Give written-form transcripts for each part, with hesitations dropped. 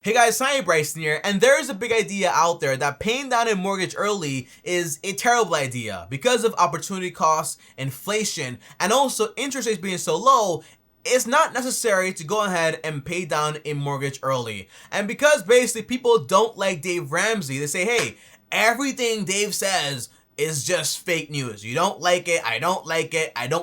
Hey guys, TommyBryson here, and there is a big idea out there that paying down a mortgage early is a terrible idea because of opportunity costs, inflation, and also interest rates being so low. It's not necessary to go ahead and pay down a mortgage early. And because basically people don't like Dave Ramsey, they say, hey, everything Dave says is just fake news. You don't like it, I don't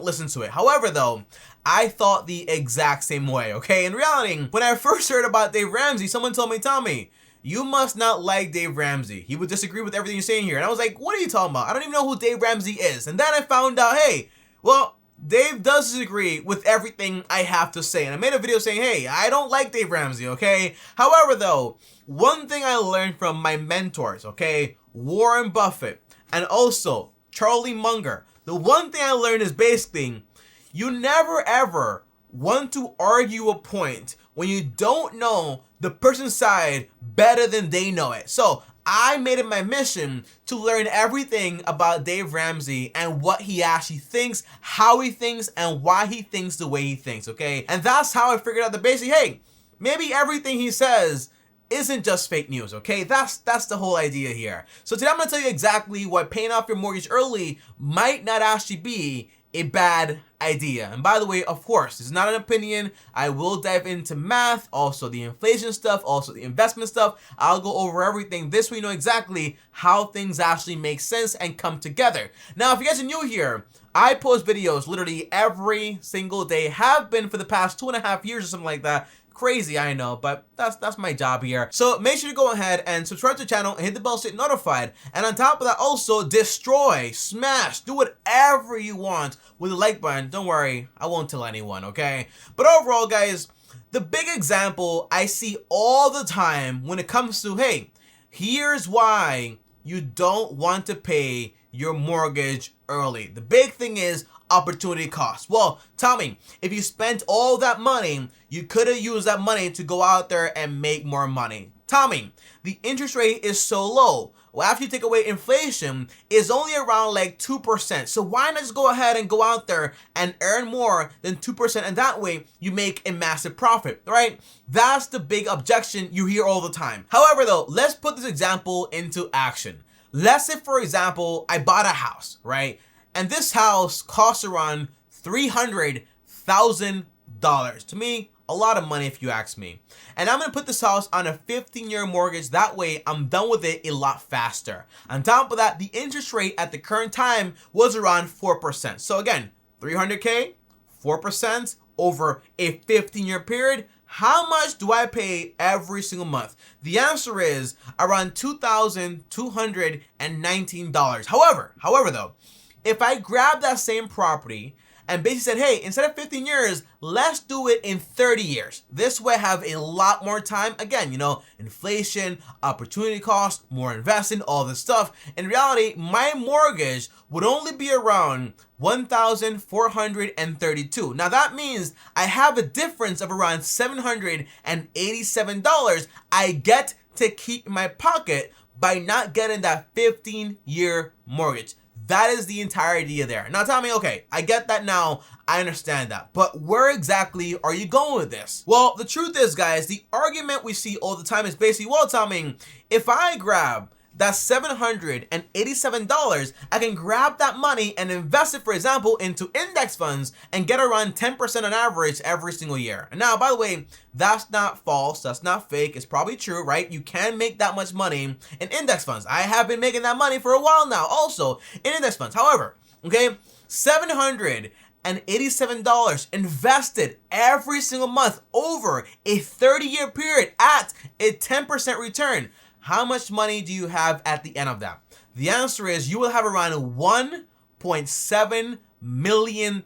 listen to it. However though, I thought the exact same way, okay? In reality, when I first heard about Dave Ramsey, someone told me, Tommy, you must not like Dave Ramsey. He would disagree with everything you're saying here. And I was like, what are you talking about? I don't even know who Dave Ramsey is. And then I found out, hey, well, Dave does disagree with everything I have to say. And I made a video saying, hey, I don't like Dave Ramsey, okay? However, though, one thing I learned from my mentors, okay, Warren Buffett, and also Charlie Munger, the one thing I learned is basically, you never ever want to argue a point when you don't know the person's side better than they know it. So I made it my mission to learn everything about Dave Ramsey and what he actually thinks, how he thinks, and why he thinks the way he thinks, okay? And that's how I figured out the basic, hey, maybe everything he says isn't just fake news, okay? That's the whole idea here. So today I'm gonna tell you exactly why paying off your mortgage early might not actually be a bad idea. And by the way, of course, it's not an opinion. I will dive into math, also the inflation stuff, also the investment stuff. I'll go over everything. This way you know exactly how things actually make sense and come together. Now, if you guys are new here, I post videos literally every single day, have been for the past 2.5 years or something like that. Crazy, I know, but that's my job here. So make sure to go ahead and subscribe to the channel and hit the bell so you're notified. And on top of that, also destroy, smash, do whatever you want with the like button. Don't worry, I won't tell anyone, okay? But overall, guys, the big example I see all the time when it comes to, hey, here's why you don't want to pay your mortgage early. The big thing is opportunity cost. Well, Tommy, if you spent all that money, you could have used that money to go out there and make more money. Tommy, the interest rate is so low. Well, after you take away inflation, it's only around like 2%. So why not just go ahead and go out there and earn more than 2%, and that way you make a massive profit, right? That's the big objection you hear all the time. However though, let's put this example into action. Let's say, for example, I bought a house, right? And this house costs around $300,000. To me, a lot of money if you ask me. And I'm gonna put this house on a 15-year mortgage. That way, I'm done with it a lot faster. On top of that, the interest rate at the current time was around 4%. So again, 300K, 4% over a 15-year period. How much do I pay every single month? The answer is around $2,219. However though, if I grab that same property and basically said, hey, instead of 15 years, let's do it in 30 years. This way I have a lot more time. Again, you know, inflation, opportunity cost, more investing, all this stuff. In reality, my mortgage would only be around $1,432. Now that means I have a difference of around $787 I get to keep in my pocket by not getting that 15-year mortgage. That is the entire idea there. Now tell me, okay, I get that now, I understand that, but where exactly are you going with this? Well, the truth is, guys, the argument we see all the time is basically, well, tell me, if I grab that $787, I can grab that money and invest it, for example, into index funds and get around 10% on average every single year. And now, by the way, that's not false, that's not fake, it's probably true, right? You can make that much money in index funds. I have been making that money for a while now, also in index funds. However, okay, $787 invested every single month over a 30-year period at a 10% return. How much money do you have at the end of that? The answer is you will have around $1.7 million.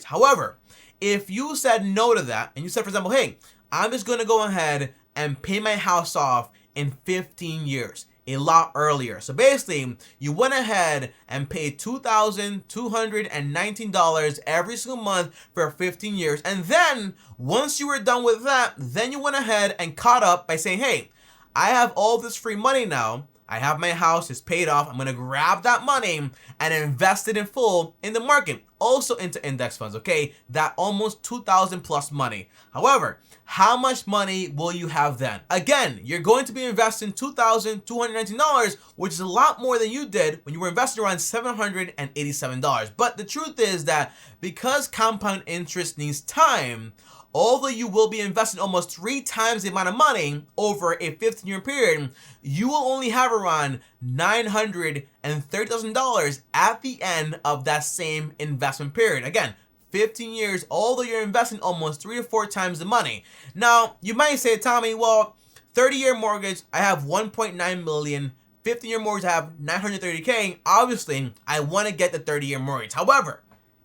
However, if you said no to that and you said, for example, hey, I'm just going to go ahead and pay my house off in 15 years, a lot earlier. So basically, you went ahead and paid $2,219 every single month for 15 years. And then once you were done with that, then you went ahead and caught up by saying, hey, I have all this free money now. I have my house, it's paid off. I'm gonna grab that money and invest it in full in the market, also into index funds, okay? That almost 2,000 plus money. However, how much money will you have then? Again, you're going to be investing $2,219, which is a lot more than you did when you were investing around $787. But the truth is that because compound interest needs time, although you will be investing almost 3 times the amount of money over a 15-year period, you will only have around $930,000 at the end of that same investment period. Again, 15 years, although you're investing almost 3 to 4 times the money. Now, you might say, Tommy, well, 30-year mortgage, I have 1.9 million. 15-year mortgage, I have 930K. Obviously, I want to get the 30-year mortgage. However,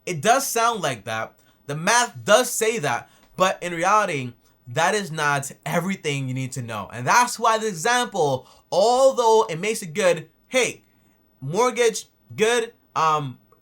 it does sound like that. The math does say that. But in reality, that is not everything you need to know. And that's why this example, although it makes it good, hey, mortgage, good,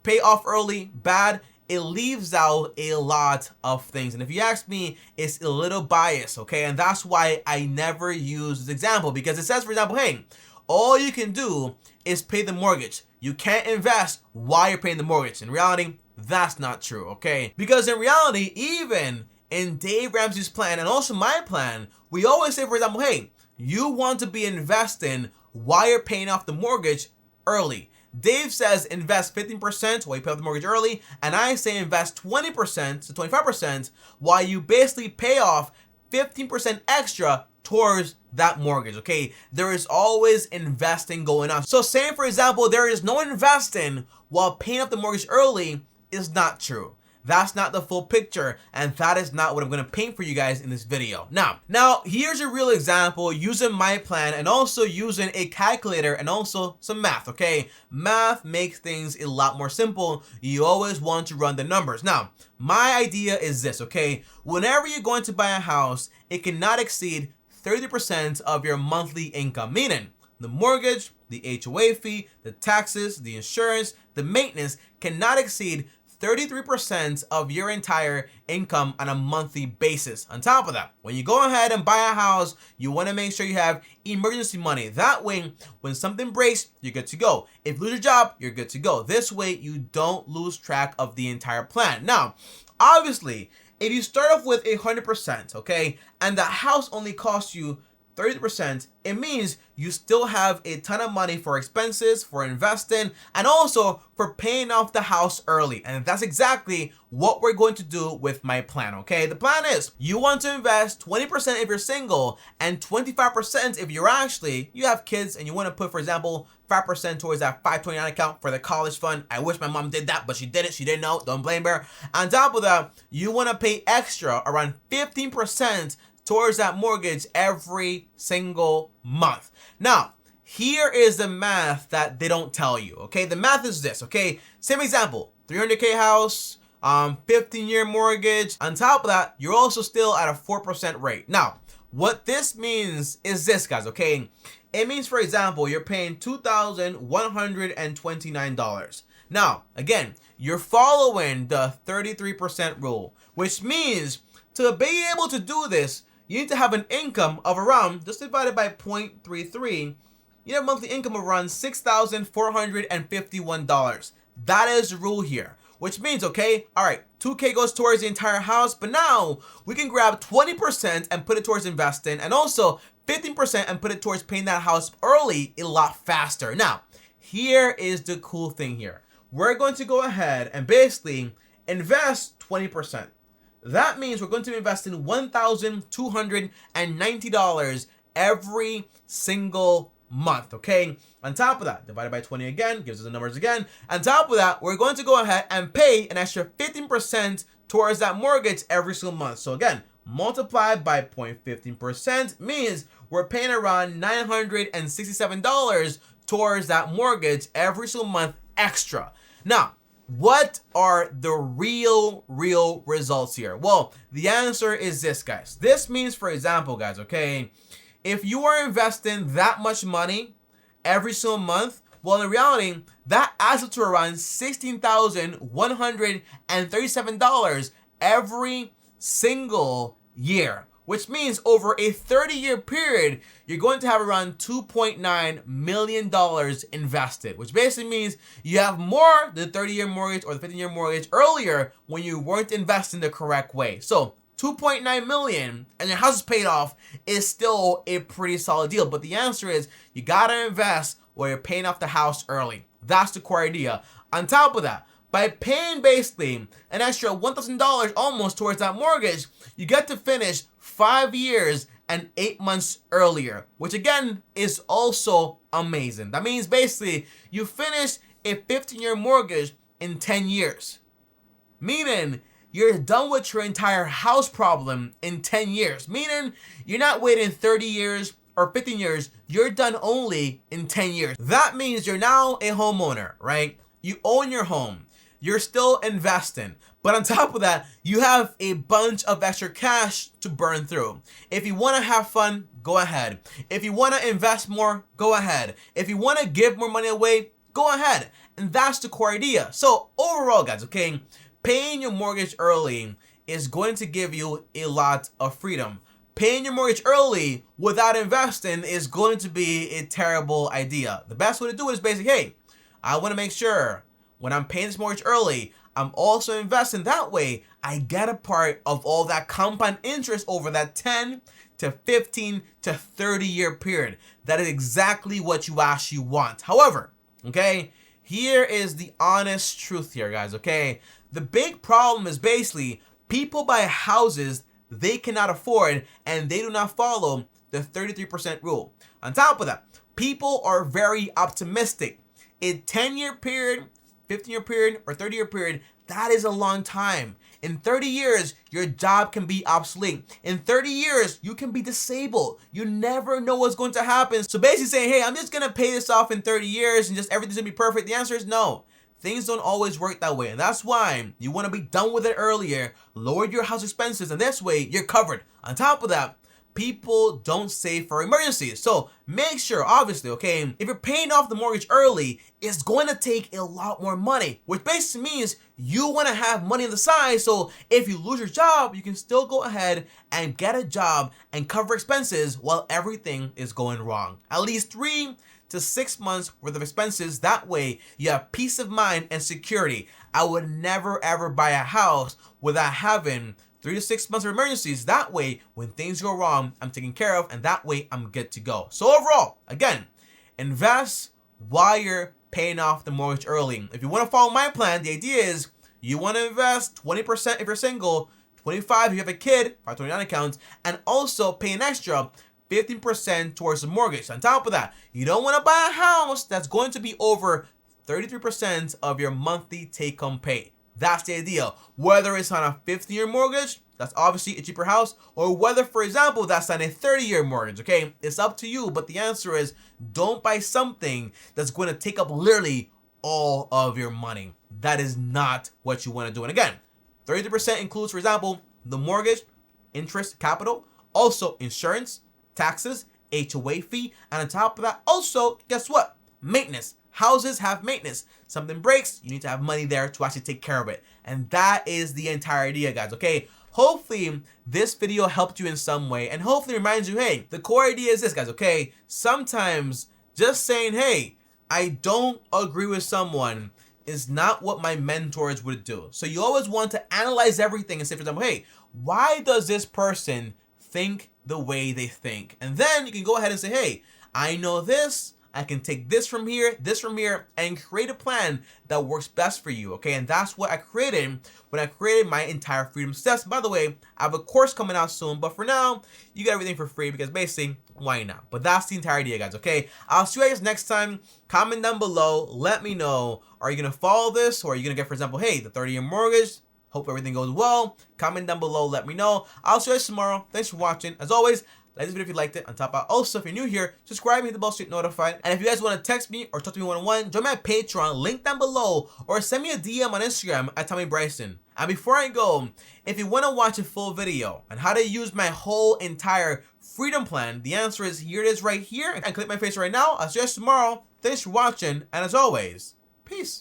pay off early, bad, it leaves out a lot of things. And if you ask me, it's a little biased, okay? And that's why I never use this example, because it says, for example, hey, all you can do is pay the mortgage. You can't invest while you're paying the mortgage. In reality, that's not true, okay? Because in reality, even in Dave Ramsey's plan and also my plan, we always say, for example, hey, you want to be investing while you're paying off the mortgage early. Dave says invest 15% while you pay off the mortgage early, and I say invest 20% to 25% while you basically pay off 15% extra towards that mortgage, okay? There is always investing going on. So saying, for example, there is no investing while paying off the mortgage early is not true. That's not the full picture, and that is not what I'm going to paint for you guys in this video. Now, here's a real example using my plan and also using a calculator and also some math, okay? Math makes things a lot more simple. You always want to run the numbers. Now, my idea is this, okay? Whenever you're going to buy a house, it cannot exceed 30% of your monthly income, meaning the mortgage, the HOA fee, the taxes, the insurance, the maintenance cannot exceed 33% of your entire income on a monthly basis. On top of that, when you go ahead and buy a house, you want to make sure you have emergency money. That way, when something breaks, you're good to go. If you lose your job, you're good to go. This way, you don't lose track of the entire plan. Now, obviously, if you start off with 100%, okay, and the house only costs you 30%, it means you still have a ton of money for expenses, for investing, and also for paying off the house early. And that's exactly what we're going to do with my plan, okay? The plan is you want to invest 20% if you're single and 25% if you have kids and you want to put, for example, 5% towards that 529 account for the college fund. I wish my mom did that, but she didn't. She didn't know. Don't blame her. On top of that, you want to pay extra around 15% towards that mortgage every single month. Now, here is the math that they don't tell you, okay? The math is this, okay? Same example, 300K house, 15-year mortgage. On top of that, you're also still at a 4% rate. Now, what this means is this, guys, okay? It means, for example, you're paying $2,129. Now, again, you're following the 33% rule, which means to be able to do this, you need to have an income of around, just divided by 0.33, you have monthly income of around $6,451. That is the rule here, which means, okay, all right, 2K goes towards the entire house, but now we can grab 20% and put it towards investing, and also 15% and put it towards paying that house early a lot faster. Now, here is the cool thing here. We're going to go ahead and basically invest 20%. That means we're going to be investing $1,290 every single month, okay? On top of that, divided by 20 again, gives us the numbers again. On top of that, we're going to go ahead and pay an extra 15% towards that mortgage every single month. So again, multiplied by 0.15% means we're paying around $967 towards that mortgage every single month extra. Now, what are the real results here? Well, the answer is this, guys. This means, for example, guys, okay, if you are investing that much money every single month, well, in reality, that adds up to around $16,137 every single year, which means over a 30-year period, you're going to have around $2.9 million invested, which basically means you have more than the 30-year mortgage or the 15-year mortgage earlier when you weren't investing the correct way. So 2.9 million and your house is paid off is still a pretty solid deal. But the answer is you gotta invest while you're paying off the house early. That's the core idea. On top of that, by paying basically an extra $1,000 almost towards that mortgage, you get to finish 5 years and 8 months earlier, which again is also amazing. That means basically you finish a 15-year mortgage in 10 years, meaning you're done with your entire house problem in 10 years, meaning you're not waiting 30 years or 15 years, you're done only in 10 years. That means you're now a homeowner, right? You own your home. You're still investing. But on top of that, you have a bunch of extra cash to burn through. If you want to have fun, go ahead. If you want to invest more, go ahead. If you want to give more money away, go ahead. And that's the core idea. So overall, guys, okay, paying your mortgage early is going to give you a lot of freedom. Paying your mortgage early without investing is going to be a terrible idea. The best way to do it is basically, hey, I want to make sure when I'm paying this mortgage early, I'm also investing. That way, I get a part of all that compound interest over that 10 to 15 to 30 year period. That is exactly what you actually want. However, okay, here is the honest truth here, guys, okay? The big problem is basically people buy houses they cannot afford and they do not follow the 33% rule. On top of that, people are very optimistic. A 10-year period, 15-year period, or 30-year period, that is a long time. In 30 years, your job can be obsolete. In 30 years, you can be disabled. You never know what's going to happen. So basically saying, hey, I'm just going to pay this off in 30 years and just everything's going to be perfect. The answer is no. Things don't always work that way. And that's why you want to be done with it earlier, lower your house expenses, and this way you're covered. On top of that, people don't save for emergencies. So make sure, obviously, okay, if you're paying off the mortgage early, it's going to take a lot more money, which basically means you want to have money on the side. So if you lose your job, you can still go ahead and get a job and cover expenses while everything is going wrong. At least 3 to 6 months worth of expenses. That way you have peace of mind and security. I would never ever buy a house without having 3 to 6 months of emergencies. That way, when things go wrong, I'm taken care of, and that way I'm good to go. So overall, again, invest while you're paying off the mortgage early. If you want to follow my plan, the idea is you want to invest 20% if you're single, 25% if you have a kid, 529 accounts, and also pay an extra 15% towards the mortgage. On top of that, you don't want to buy a house that's going to be over 33% of your monthly take-home pay. That's the idea. Whether it's on a 15-year mortgage, that's obviously a cheaper house, or whether, for example, that's on a 30-year mortgage, okay? It's up to you, but the answer is don't buy something that's going to take up literally all of your money. That is not what you want to do. And again, 33% includes, for example, the mortgage, interest, capital, also insurance, taxes, HOA fee, and on top of that, also, guess what? Maintenance. Houses have maintenance. Something breaks, you need to have money there to actually take care of it. And that is the entire idea, guys, okay? Hopefully, this video helped you in some way, and hopefully reminds you, hey, the core idea is this, guys, okay? Sometimes just saying, hey, I don't agree with someone is not what my mentors would do. So you always want to analyze everything and say, for example, hey, why does this person think the way they think? And then you can go ahead and say, hey, I know this, I can take this from here, and create a plan that works best for you, okay? And that's what I created when I created my entire freedom steps. By the way, I have a course coming out soon, but for now, you get everything for free because basically, why not? But that's the entire idea, guys, okay? I'll see you guys next time. Comment down below, let me know, are you gonna follow this, or are you gonna get, for example, hey, the 30-year mortgage? Hope everything goes well. Comment down below, let me know. I'll see you guys tomorrow. Thanks for watching. As always, like this video if you liked it. On top of that, also, if you're new here, subscribe and hit the bell so you get notified. And if you guys want to text me or talk to me one-on-one, join my Patreon, link down below, or send me a DM on Instagram at TommyBryson. And before I go, if you want to watch a full video on how to use my whole entire freedom plan, the answer is here it is right here. And click my face right now. I'll see you guys tomorrow. Thanks for watching, and as always, peace.